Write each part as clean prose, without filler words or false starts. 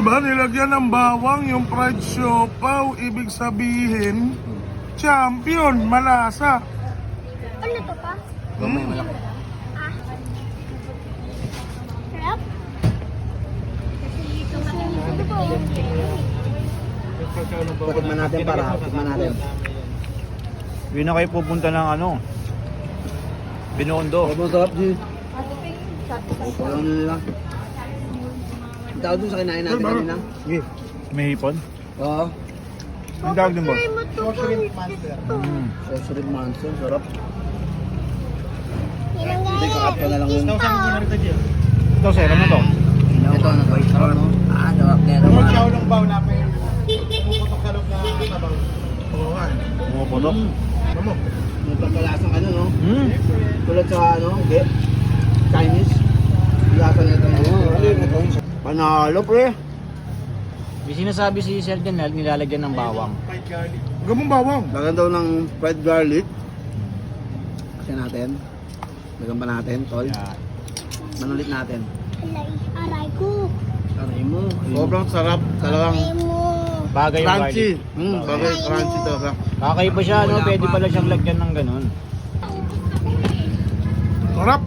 Aba, nilagyan ng bawang yung fried siopaw. Ibig sabihin, champion, malasa. Ano to pa? Gamay malaki. Ah. Sarap? Tikman natin para. Tikman natin. Hindi na kayo pupunta ng ano, Binondo. Sobrang sarap, G. Walang nila. Ang tawag dun sa kinain natin kanina. Sige. May hipon? Oo. Ang tawag din ba? Try mo to. Sorcery Manson. Sarap. Tinanggal. Hindi, kakat ka na lang yun. Ito, sir, ano to? Ito, ano ba? Sarap, no? Ah, sarap. Meron ba? ng baw namin. Puputok sa loob na tabaw. Oo nga. Pumuputok. Ano? May pagkalasang ano, no? Hmm. Tulad sa ano, Chinese. Lasa nito na yun. Panalo, pre. May sinasabi si Sir Janel, nilalagyan ng bawang. Gamong bawang. Lagyan daw ng fried garlic. Kasi natin. Lagyan pa natin, tol. Yan. Manulit natin. Aray ko. Aray mo. Sobrang sarap. Talagang Aray mo. Bagay yung crunchy. garlic. Bagay crunchy talaga. Kakaiba siya, no? Pwede pala siyang lagyan ng ganun. Sarap.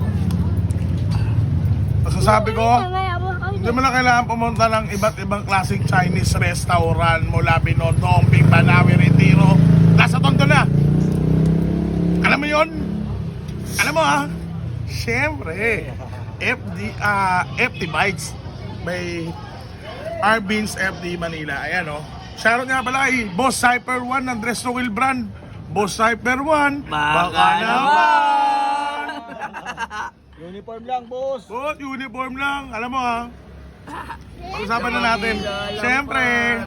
Masasabi ko, Mamaya mo ako. hindi mo na kailangan pumunta ng iba't ibang klaseng Chinese restaurant mula Binondo, Omping, Banawi, Retiro. Nasa Tondo na. Alam mo yun? Alam mo ha? Siyempre, FD Bites by Arvin's FD Manila. Ayan o. Shoutout nga pala kay Boss Cyper 1 ng Dress to Will brand. Boss Cyper 1, baka naman! Uniform lang, boss. Boss, uniform lang. Alam mo ha? Pag-usapan na natin. Siyempre,